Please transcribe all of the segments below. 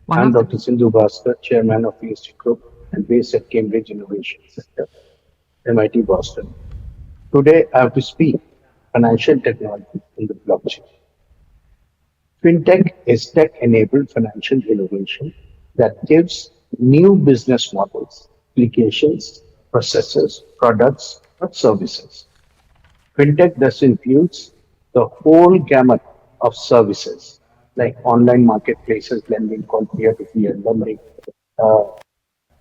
One I'm of the Dr. Sindhu Bhaskar, Chairman of ESG Group and based at Cambridge Innovation Center, MIT Boston. Today, I have to speak financial technology in the blockchain. FinTech is tech-enabled financial innovation that gives new business models, applications, processes, products, or services. FinTech thus includes the whole gamut of services like online marketplaces, lending called peer-to-peer lending, uh,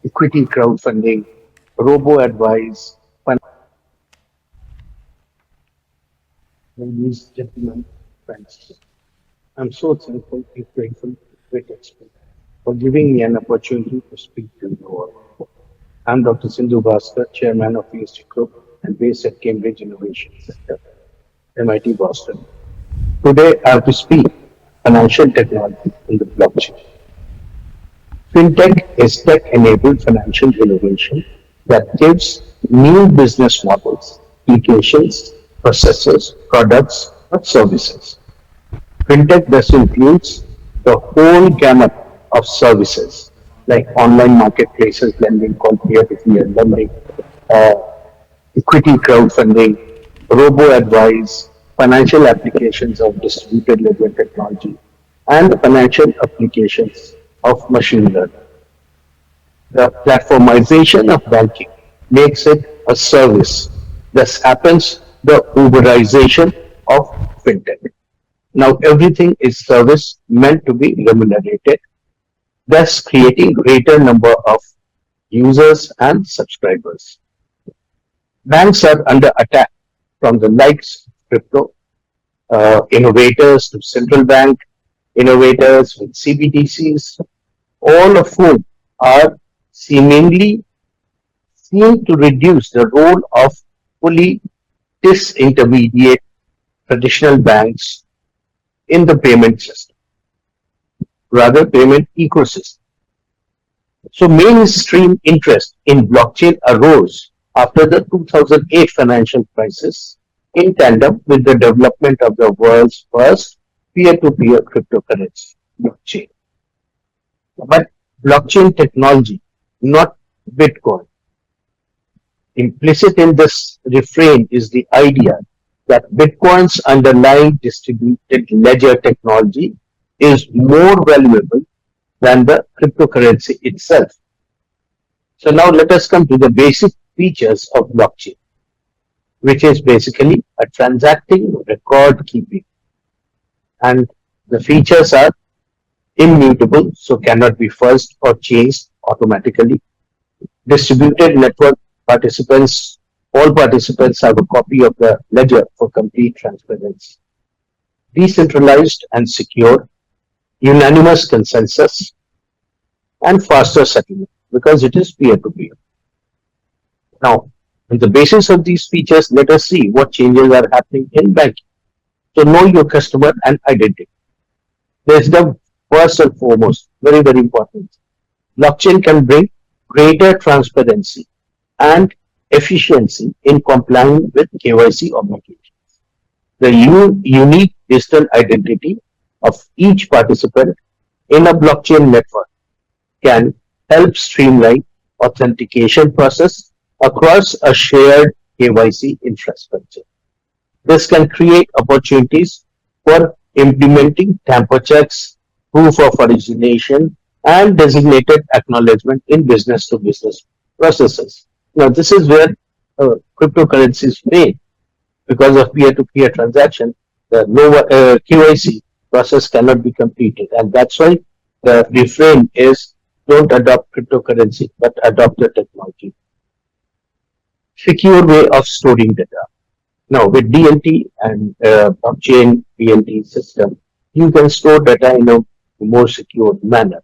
equity crowdfunding, robo-advice, ladies, gentlemen, friends. I'm so thankful and grateful with expert for giving me an opportunity to speak to you all. I'm Dr. Sindhu Bhaskar, Chairman of ESG Group and based at Cambridge Innovation Center, MIT Boston. Today, I have to speak financial technology in the blockchain. FinTech is tech-enabled financial innovation that gives new business models, applications, processes, products, or services. FinTech thus includes the whole gamut of services like online marketplaces, lending called peer-to-peer lending, uh, equity crowdfunding, robo-advice, financial applications of distributed ledger technology, and financial applications of machine learning. The platformization of banking makes it a service. Thus happens the Uberization of fintech. Now everything is service meant to be remunerated, thus creating greater number of users and subscribers. Banks are under attack from the likes of crypto innovators to central bank innovators with CBDCs, all of whom are seemingly seen to reduce the role of fully disintermediate traditional banks in the payment system, rather payment ecosystem. So mainstream interest in blockchain arose after the 2008 financial crisis in tandem with the development of the world's first peer-to-peer cryptocurrency, blockchain. But blockchain technology, not Bitcoin. Implicit in this refrain is the idea that Bitcoin's underlying distributed ledger technology is more valuable than the cryptocurrency itself. So now let us come to the basic features of blockchain, which is basically a transacting record keeping. And the features are immutable, so cannot be fuzzed or changed automatically. Distributed network participants, all participants have a copy of the ledger for complete transparency. Decentralized and secure, unanimous consensus, and faster settlement because it is peer to peer. Now, on the basis of these features, let us see what changes are happening in banking. So, know your customer and identity. There's the first and foremost, very, very important. Blockchain can bring greater transparency and efficiency in complying with KYC obligations. The unique digital identity of each participant in a blockchain network can help streamline authentication process across a shared KYC infrastructure. This can create opportunities for implementing tamper checks, proof of origination, and designated acknowledgement in business to business processes. Now, this is where cryptocurrencies fail because of peer to peer transaction. The KYC process cannot be completed, and that's why the refrain is don't adopt cryptocurrency but adopt the technology. Secure way of storing data. Now, with DLT and blockchain DLT system, you can store data in a more secure manner.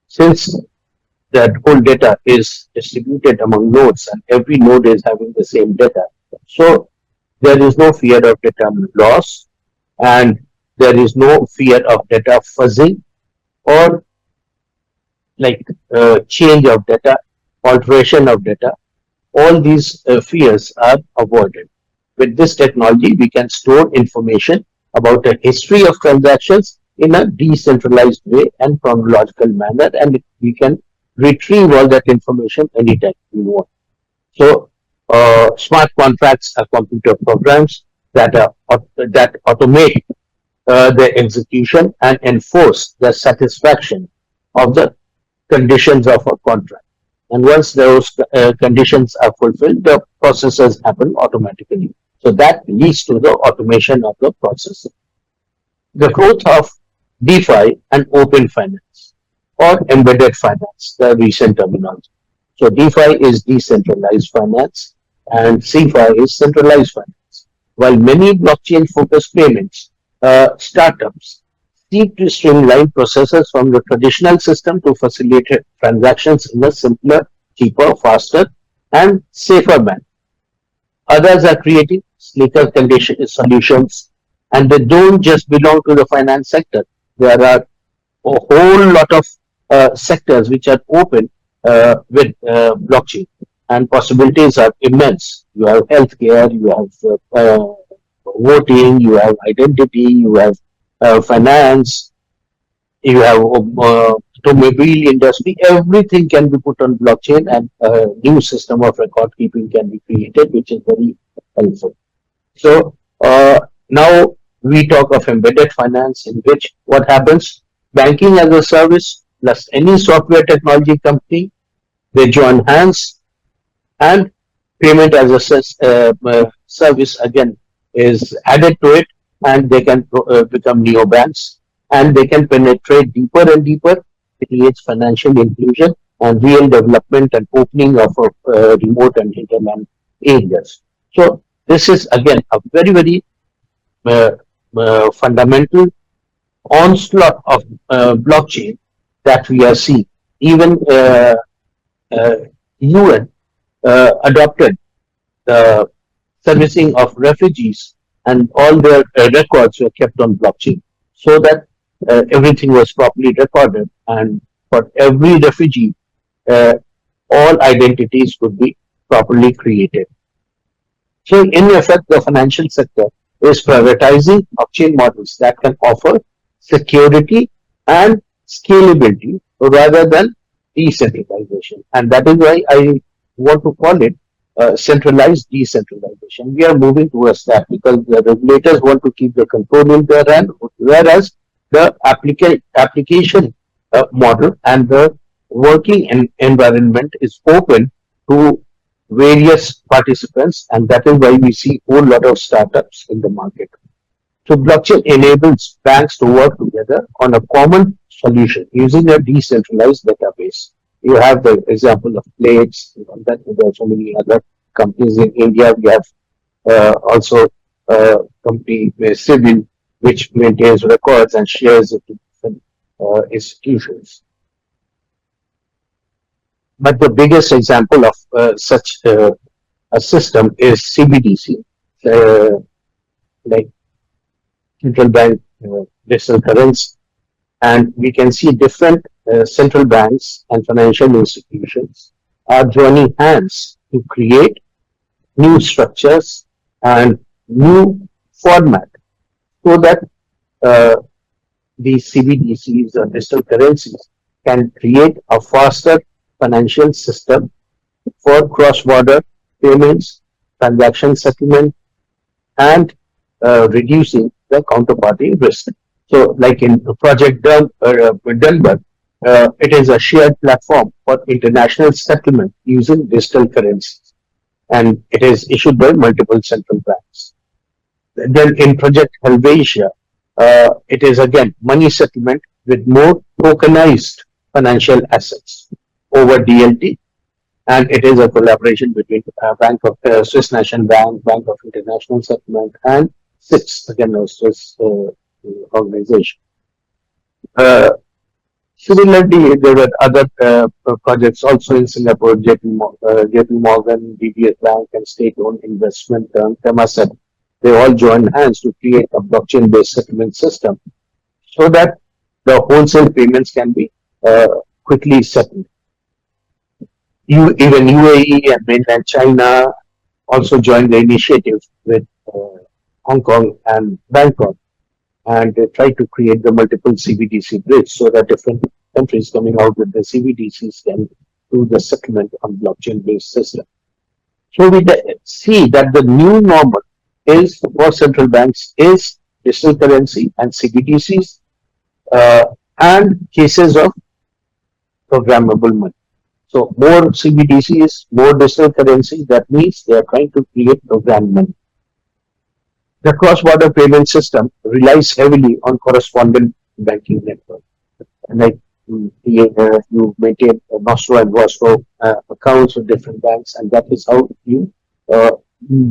Since that whole data is distributed among nodes and every node is having the same data, so there is no fear of data loss and there is no fear of data fuzzing or like change of data, alteration of data. All these fears are avoided. With this technology, we can store information about the history of transactions in a decentralized way and chronological manner, and we can retrieve all that information anytime we want. So, smart contracts are computer programs that automate the execution and enforce the satisfaction of the conditions of a contract. And once those conditions are fulfilled, the processes happen automatically. So that leads to the automation of the process. The growth of DeFi and open finance or embedded finance, the recent terminology. So DeFi is decentralized finance and CeFi is centralized finance. While many blockchain focused payments startups seek to streamline processes from the traditional system to facilitate transactions in a simpler, cheaper, faster, and safer manner. Others are creating slicker condition solutions, and they don't just belong to the finance sector. There are a whole lot of sectors which are open with blockchain, and possibilities are immense. You have healthcare, you have voting, you have identity, you have finance, you have automobile industry. Everything can be put on blockchain, and a new system of record keeping can be created, which is very helpful. So now we talk of embedded finance, in which what happens, banking as a service plus any software technology company, they join hands, and payment as a service again is added to it, and they can become neobanks, and they can penetrate deeper and deeper, creates financial inclusion and real development and opening of remote and hinterland areas. So this is again a very uh, fundamental onslaught of blockchain that we are seeing. Even uh, UN adopted the servicing of refugees, and all their records were kept on blockchain, so that everything was properly recorded, and for every refugee, uh, all identities could be properly created. So, in effect, the financial sector is prioritizing blockchain models that can offer security and scalability rather than decentralization. And that is why I want to call it centralized decentralization. We are moving towards that because the regulators want to keep the control in their hand, whereas the application model and the working environment is open to various participants, and that is why we see a whole lot of startups in the market. So blockchain enables banks to work together on a common solution using a decentralized database. You have the example of plates, that there are so many other companies in India. We have also a company Civil, which maintains records and shares it to different institutions. But the biggest example of such a system is CBDC, like central bank digital currency, and we can see different central banks and financial institutions are joining hands to create new structures and new format, so that uh, these CBDCs or digital currencies can create a faster financial system for cross-border payments, transaction settlement, and reducing the counterparty risk. So, like in Project Denver, it is a shared platform for international settlement using digital currencies, and it is issued by multiple central banks. Then in Project Helvetia, it is again money settlement with more tokenized financial assets over DLT, and it is a collaboration between Bank of Swiss National Bank, Bank of International Settlement, and SIPS, again a Swiss organization. Uh, Similarly, there were other projects also in Singapore, JP Morgan, DBS Bank, and state-owned investment firm Temasek. They all joined hands to create a blockchain-based settlement system, so that the wholesale payments can be quickly settled. Even UAE and mainland China also joined the initiative with Hong Kong and Bangkok. and they try to create the multiple CBDC bridge so that different countries coming out with the CBDCs can do the settlement on blockchain-based system. So we see that the new normal is for central banks is digital currency and CBDCs and cases of programmable money. So more CBDCs, more digital currency. That means they are trying to create program money. The cross-border payment system relies heavily on correspondent banking network. Like you maintain a Nostro and Vostro accounts with different banks, and that is how you uh,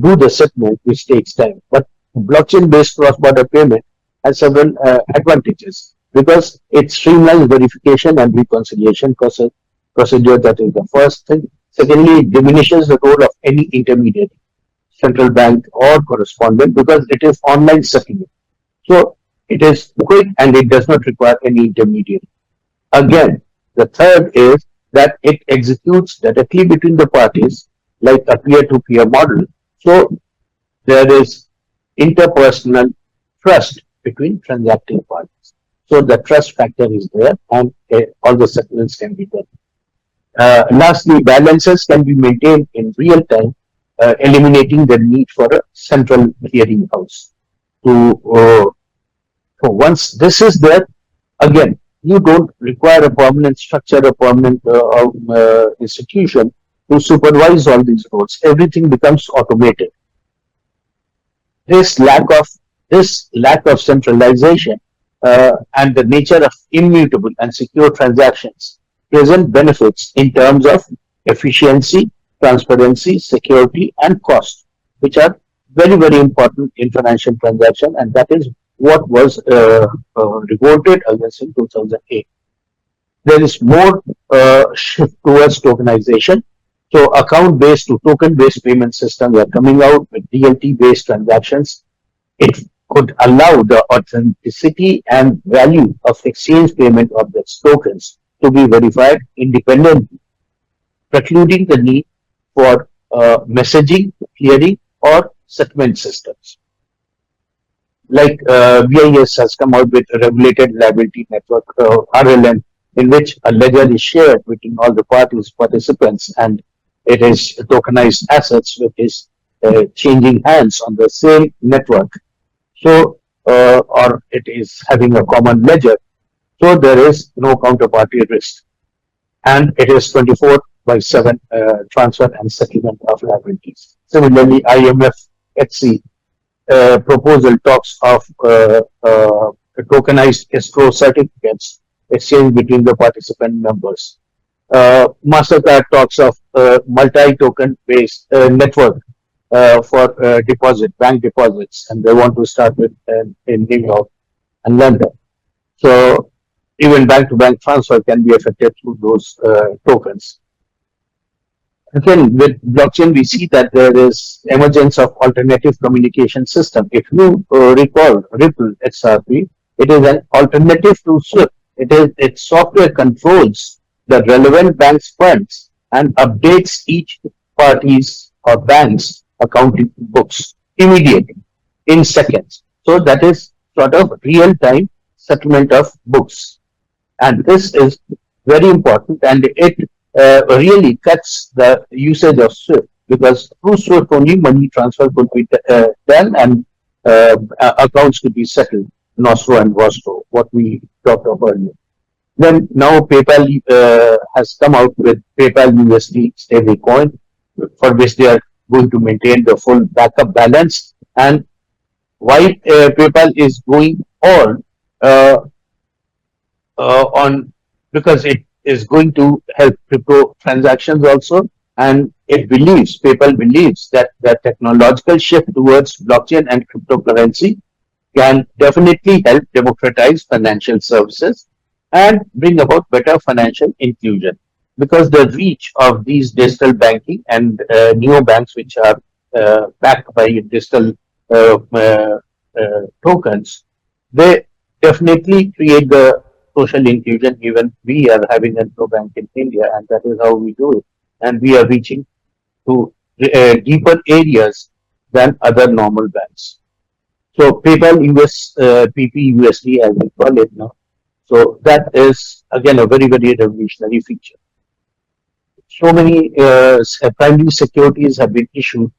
do the settlement, which takes time. But blockchain-based cross-border payment has several advantages because it streamlines verification and reconciliation procedure. That is the first thing. Secondly, it diminishes the role of any intermediary, central bank or correspondent, because it is online settlement. So it is quick and it does not require any intermediary. Again, the third is that it executes directly between the parties like a peer-to-peer model. So there is interpersonal trust between transacting parties. So the trust factor is there and all the settlements can be done. Lastly, balances can be maintained in real time, eliminating the need for a central clearing house. To so once this is there, again, you don't require a permanent structure, a permanent institution to supervise all these roles. Everything becomes automated. This lack of this lack of centralization and the nature of immutable and secure transactions present benefits in terms of efficiency, transparency, security, and cost, which are very important in financial transaction, and that is what was revolted against in 2008. There is more shift towards tokenization. So account-based to token-based payment systems are coming out with DLT-based transactions. It could allow the authenticity and value of exchange payment of these tokens to be verified independently, precluding the need for messaging, clearing, or settlement systems. Like BIS has come out with a regulated liability network, RLN, in which a ledger is shared between all the parties, participants, and it is tokenized assets which is changing hands on the same network. So, or it is having a common ledger. So there is no counterparty risk, and it is 24 by 7 transfer and settlement of liabilities. Similarly, IMF HC proposal talks of tokenized escrow certificates exchanged between the participant members. MasterCard talks of multi-token based network for deposit, bank deposits, and they want to start with in New York and London. So even bank-to-bank transfer can be effected through those tokens. Again, with blockchain, we see that there is emergence of alternative communication system. If you recall Ripple XRP, it is an alternative to SWIFT. Its software controls the relevant bank's funds and updates each party's or bank's accounting books immediately in seconds. So that is sort of real-time settlement of books, and this is very important, and it really cuts the usage of SWIFT, because through SWIFT only money transfer could be done and accounts could be settled, Nostro and Vostro, what we talked about earlier. Then now PayPal has come out with PayPal USD stablecoin, for which they are going to maintain the full backup balance. And why PayPal is going uh, on, because it is going to help crypto transactions also, and PayPal believes that the technological shift towards blockchain and cryptocurrency can definitely help democratize financial services and bring about better financial inclusion, because the reach of these digital banking and neo banks, which are backed by digital tokens, they definitely create the social inclusion. Even we are having a pro bank in India, and that is how we do it. And we are reaching to deeper areas than other normal banks. So PayPal PPUSD as we call it now. So that is again a very very revolutionary feature. So many primary securities have been issued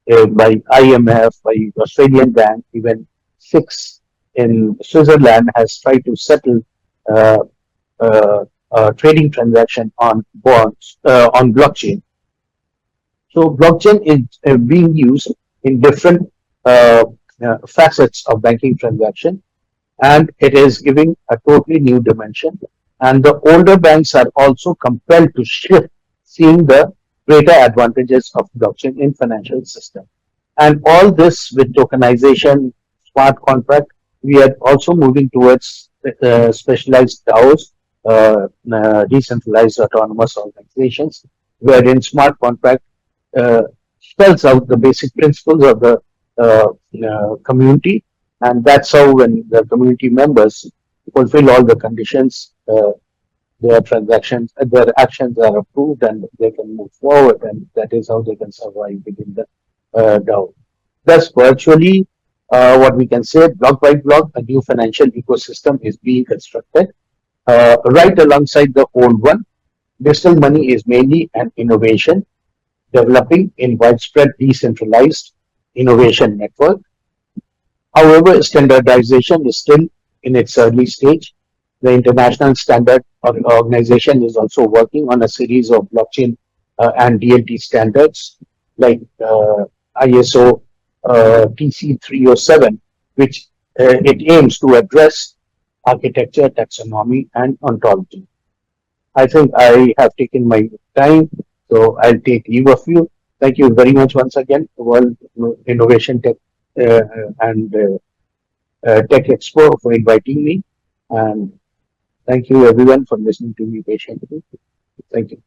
by IMF, by Australian Bank, even six in Switzerland has tried to settle uh, trading transaction on bonds on blockchain. So blockchain is being used in different facets of banking transaction, and it is giving a totally new dimension. And the older banks are also compelled to shift, seeing the greater advantages of blockchain in financial system. And all this with tokenization, smart contract, we are also moving towards specialized DAOs, decentralized autonomous organizations, wherein smart contract uh, spells out the basic principles of the uh, community, and that's how when the community members fulfill all the conditions, their transactions, their actions are approved, and they can move forward, and that is how they can survive within the DAO. Thus, virtually, what we can say, block by block, a new financial ecosystem is being constructed right alongside the old one. Digital money is mainly an innovation developing in widespread decentralized innovation network. However, standardization is still in its early stage. The International Standard Organization is also working on a series of blockchain and DLT standards like ISO TC 307, which it aims to address architecture, taxonomy, and ontology. I think I have taken my time, so I'll take leave of you. Thank you very much once again, World Innovation Tech and Tech Expo for inviting me. And thank you everyone for listening to me patiently. Thank you.